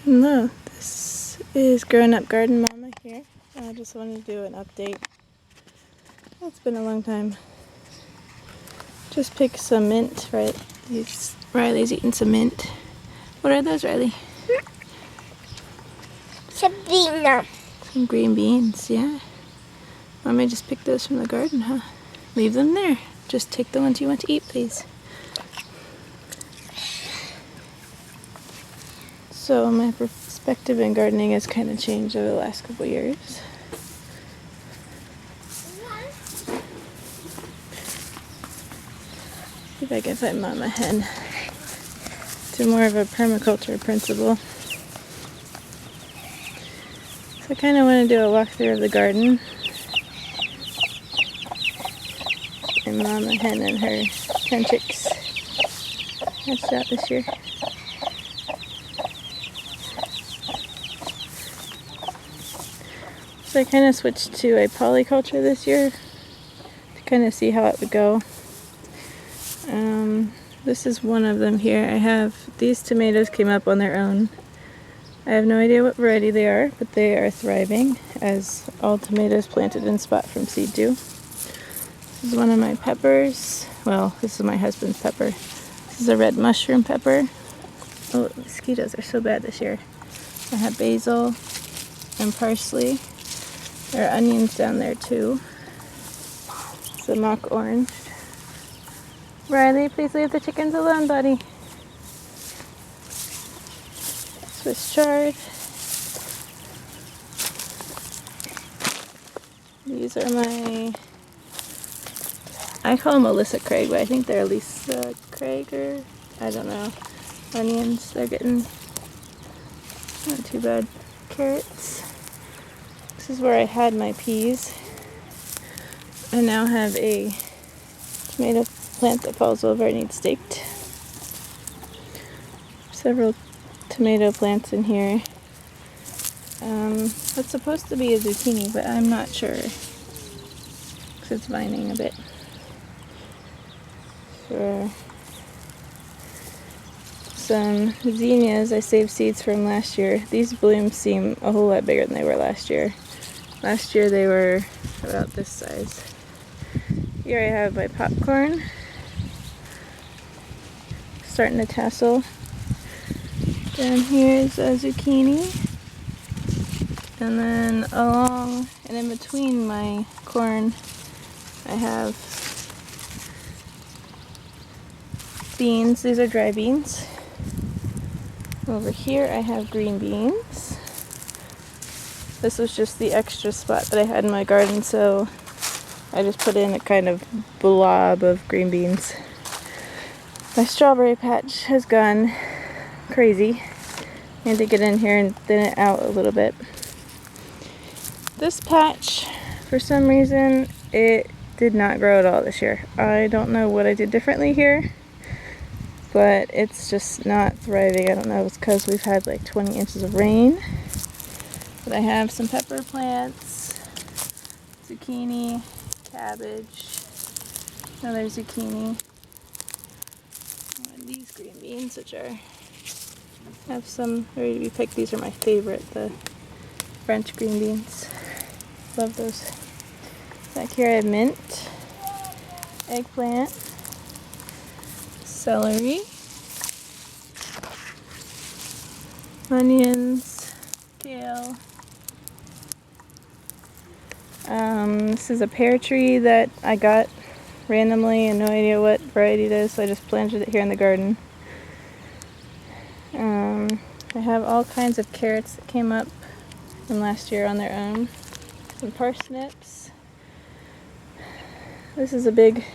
No, this is Grown Up Garden Mama here. I just wanted to do an update. It's been a long time. Just picked some mint, right? Riley's eating some mint. What are those, Riley? Sabina. Some green beans, yeah. Mommy just picked those from the garden, huh? Leave them there. Just take the ones you want to eat, please. So my perspective in gardening has kind of changed over the last couple years. See if I can find Mama Hen to more of a permaculture principle. So I kind of want to do a walkthrough of the garden. And Mama Hen and her 10 chicks hatched out this year. So I kind of switched to a polyculture this year to kind of see how it would go. This is one of them here. I have these tomatoes came up on their own. I have no idea what variety they are, but they are thriving, as all tomatoes planted in spot from seed do. This is one of my peppers. Well, this is my husband's pepper. This is a red mushroom pepper. Oh, mosquitoes are so bad this year. I have basil and parsley. There are onions down there too. It's a mock orange. Riley, please leave the chickens alone, buddy. Swiss chard. These are my, I call them Alyssa Craig, but I think they're Lisa Craig, or I don't know. Onions, they're getting not too bad. Carrots. This is where I had my peas. I now have a tomato plant that falls over and needs staked. Several tomato plants in here. That's supposed to be a zucchini, but I'm not sure because it's vining a bit. For some zinnias, I saved seeds from last year. These blooms seem a whole lot bigger than they were last year. Last year they were about this size. Here I have my popcorn starting to tassel. Down here is a zucchini. And then along and in between my corn I have beans. These are dry beans. Over here I have green beans. This was just the extra spot that I had in my garden, so I just put in a kind of blob of green beans. My strawberry patch has gone crazy. I had to get in here and thin it out a little bit. This patch, for some reason, it did not grow at all this year. I don't know what I did differently here, but it's just not thriving. I don't know if it's because we've had like 20 inches of rain. But I have some pepper plants, zucchini, cabbage, another zucchini, and these green beans, which are, have some ready to be picked. These are my favorite, the French green beans. Love those. Back here I have mint, eggplant, celery, onions, kale. This is a pear tree that I got randomly and no idea what variety it is, so I just planted it here in the garden. I have all kinds of carrots that came up from last year on their own. Some parsnips. This is a big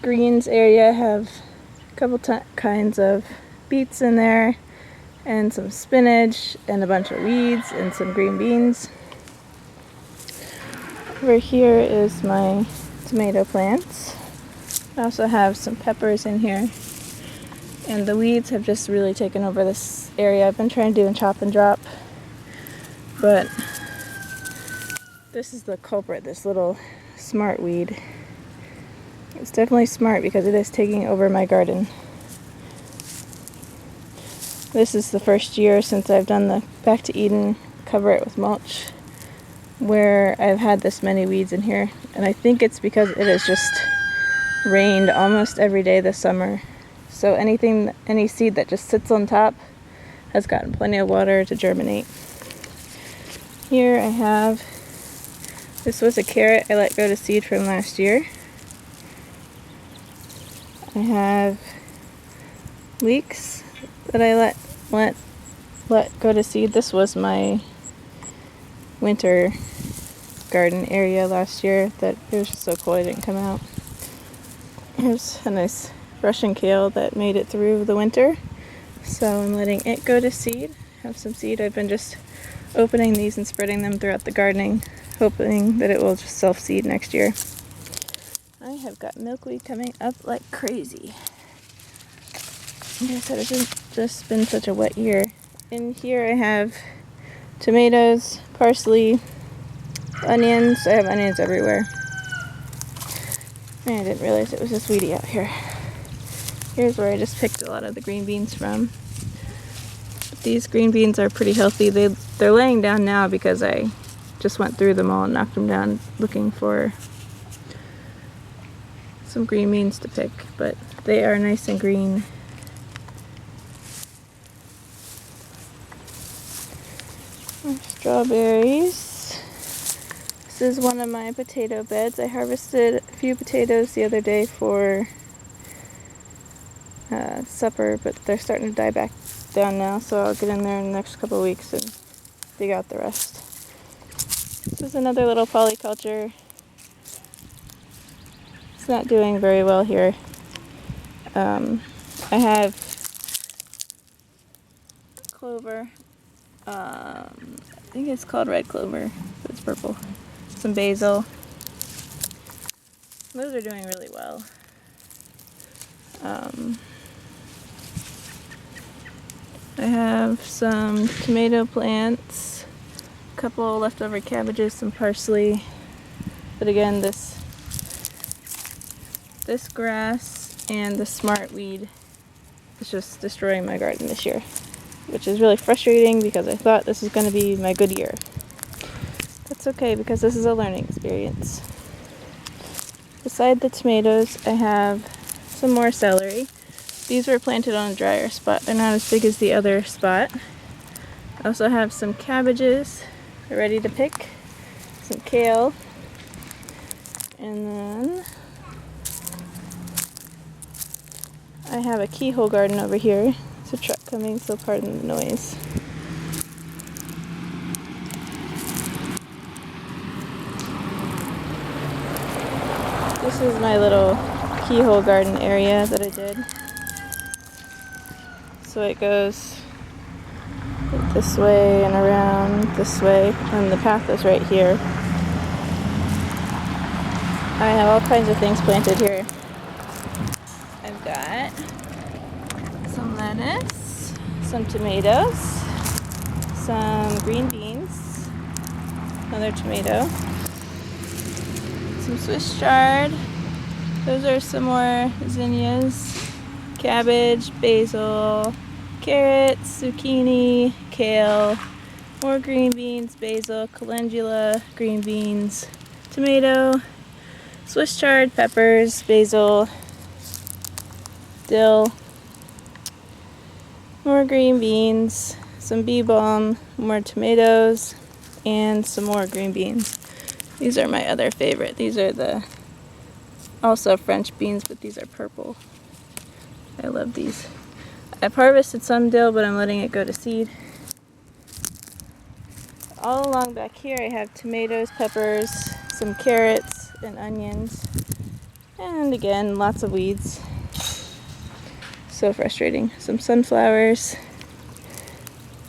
greens area. I have a couple kinds of beets in there, and some spinach, and a bunch of weeds, and some green beans. Over here is my tomato plants. I also have some peppers in here. And the weeds have just really taken over this area. I've been trying to do a chop and drop, but this is the culprit, this little smart weed. It's definitely smart because it is taking over my garden. This is the first year since I've done the Back to Eden, cover it with mulch, where I've had this many weeds in here. And I think it's because it has just rained almost every day this summer. So any seed that just sits on top has gotten plenty of water to germinate. Here I have, this was a carrot I let go to seed from last year. I have leeks that I let go to seed. This was my winter garden area last year that it was just so cold it didn't come out. Here's a nice Russian kale that made it through the winter, so I'm letting it go to seed. Have some seed. I've been just opening these and spreading them throughout the gardening, hoping that it will just self-seed next year. I have got milkweed coming up like crazy. Like I said, it's just been such a wet year. In here I have tomatoes, parsley, onions. I have onions everywhere. I didn't realize it was this weedy out here. Here's where I just picked a lot of the green beans from. These green beans are pretty healthy. They're laying down now because I just went through them all and knocked them down looking for some green beans to pick, but they are nice and green. Strawberries. This is one of my potato beds. I harvested a few potatoes the other day for supper, but they're starting to die back down now, so I'll get in there in the next couple of weeks and dig out the rest. This is another little polyculture. It's not doing very well here. I have clover. I think it's called red clover, but it's purple. Some basil. Those are doing really well. I have some tomato plants, a couple leftover cabbages, some parsley. But again, this grass and the smartweed is just destroying my garden this year, which is really frustrating because I thought this was going to be my good year. That's okay because this is a learning experience. Beside the tomatoes, I have some more celery. These were planted on a drier spot. They're not as big as the other spot. I also have some cabbages ready to pick, some kale, and then I have a keyhole garden over here. There's a truck coming, so pardon the noise. This is my little keyhole garden area that I did. So it goes this way and around this way, and the path is right here. I have all kinds of things planted here. I've got some lettuce, some tomatoes, some green beans, another tomato, some Swiss chard. Those are some more zinnias, cabbage, basil, carrots, zucchini, kale, more green beans, basil, calendula, green beans, tomato, Swiss chard, peppers, basil, dill, more green beans, some bee balm, more tomatoes, and some more green beans. These are my other favorite. These are also French beans, but these are purple. I love these. I've harvested some dill, but I'm letting it go to seed. All along back here I have tomatoes, peppers, some carrots, and onions. And again, lots of weeds. So frustrating. Some sunflowers.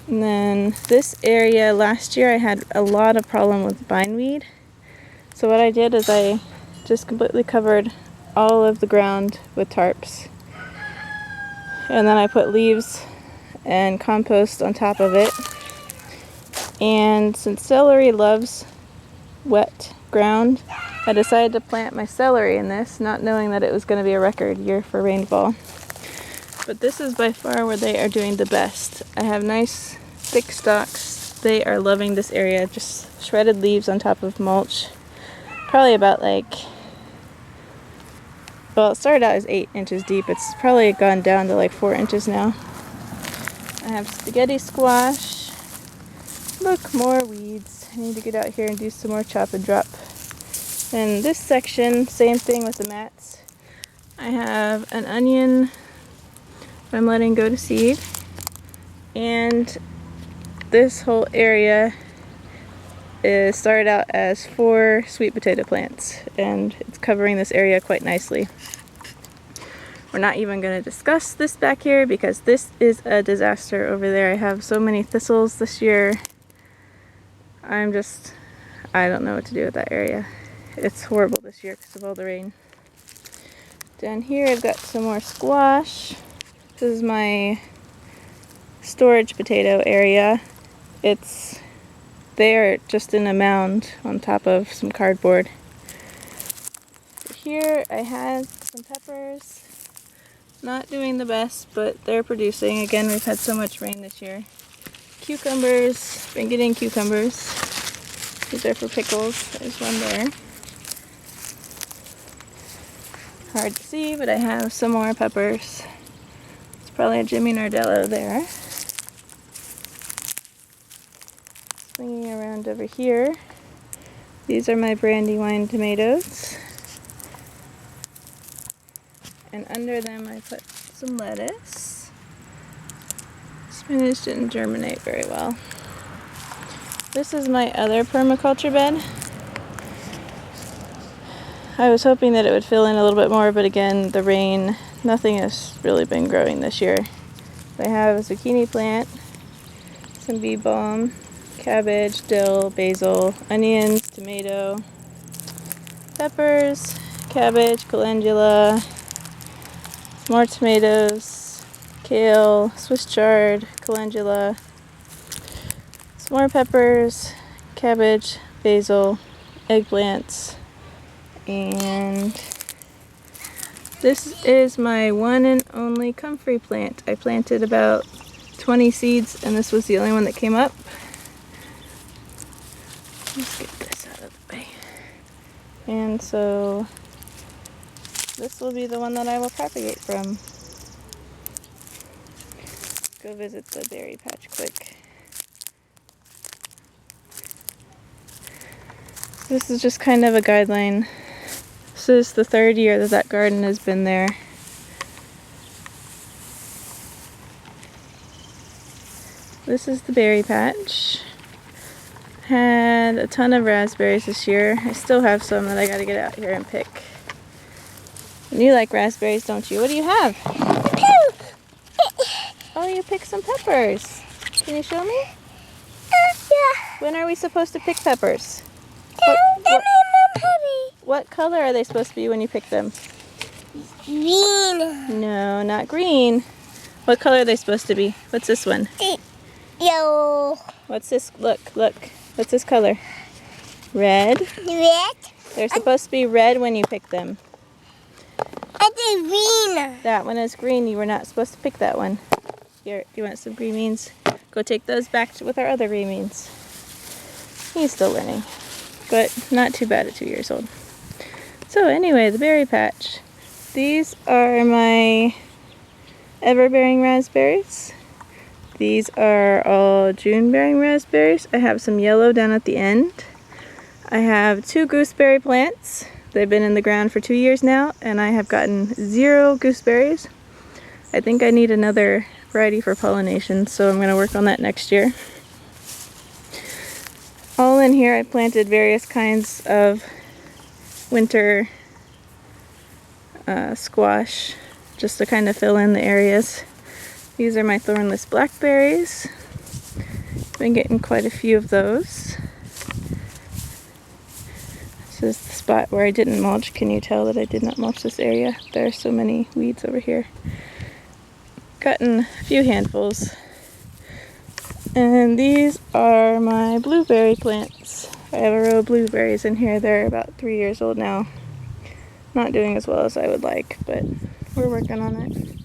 And then this area, last year I had a lot of problem with bindweed. So what I did is I just completely covered all of the ground with tarps. And then I put leaves and compost on top of it. And since celery loves wet ground, I decided to plant my celery in this, not knowing that it was going to be a record year for rainfall. But this is by far where they are doing the best. I have nice thick stalks. They are loving this area. Just shredded leaves on top of mulch. Probably about like, well, it started out as 8 inches deep. It's probably gone down to like 4 inches now. I have spaghetti squash. Look, more weeds. I need to get out here and do some more chop and drop. And this section, same thing with the mats. I have an onion I'm letting go to seed. And this whole area is started out as 4 sweet potato plants, and it's covering this area quite nicely. We're not even going to discuss this back here because this is a disaster over there. I have so many thistles this year. I don't know what to do with that area. It's horrible this year because of all the rain. Down here I've got some more squash. This is my storage potato area. It's there just in a mound on top of some cardboard. Here I had some peppers. Not doing the best, but they're producing. Again, we've had so much rain this year. Cucumbers, been getting cucumbers. These are for pickles. There's one there. Hard to see, but I have some more peppers. It's probably a Jimmy Nardello there. Swinging around over here. These are my Brandywine tomatoes. And under them I put some lettuce. Spinach didn't germinate very well. This is my other permaculture bed. I was hoping that it would fill in a little bit more, but again, the rain, nothing has really been growing this year. I have a zucchini plant, some bee balm, cabbage, dill, basil, onions, tomato, peppers, cabbage, calendula, more tomatoes, kale, Swiss chard, calendula, some more peppers, cabbage, basil, eggplants, and this is my one and only comfrey plant. I planted about 20 seeds and this was the only one that came up. Let's get this out of the way. And so this will be the one that I will propagate from. Go visit the berry patch quick. This is just kind of a guideline. This is the 3rd year that that garden has been there. This is the berry patch. Had a ton of raspberries this year. I still have some that I gotta get out here and pick. And you like raspberries, don't you? What do you have? Oh, you picked some peppers. Can you show me? Yeah. When are we supposed to pick peppers? What color are they supposed to be when you pick them? Green. No, not green. What color are they supposed to be? What's this one? Yellow. What's this? Look. What's this color? Red? Red. They're supposed to be red when you pick them. And green. That one is green. You were not supposed to pick that one. Here, you want some green beans? Go take those back with our other green beans. He's still learning, but not too bad at 2 years old. So anyway, the berry patch. These are my ever-bearing raspberries. These are all June-bearing raspberries. I have some yellow down at the end. I have 2 gooseberry plants. They've been in the ground for 2 years now, and I have gotten 0 gooseberries. I think I need another variety for pollination, so I'm going to work on that next year. All in here I planted various kinds of winter squash, just to kind of fill in the areas. These are my thornless blackberries. Been getting quite a few of those. This is the spot where I didn't mulch. Can you tell that I did not mulch this area? There are so many weeds over here. Gotten a few handfuls. And these are my blueberry plants. I have a row of blueberries in here. They're about 3 years old now. Not doing as well as I would like, but we're working on it.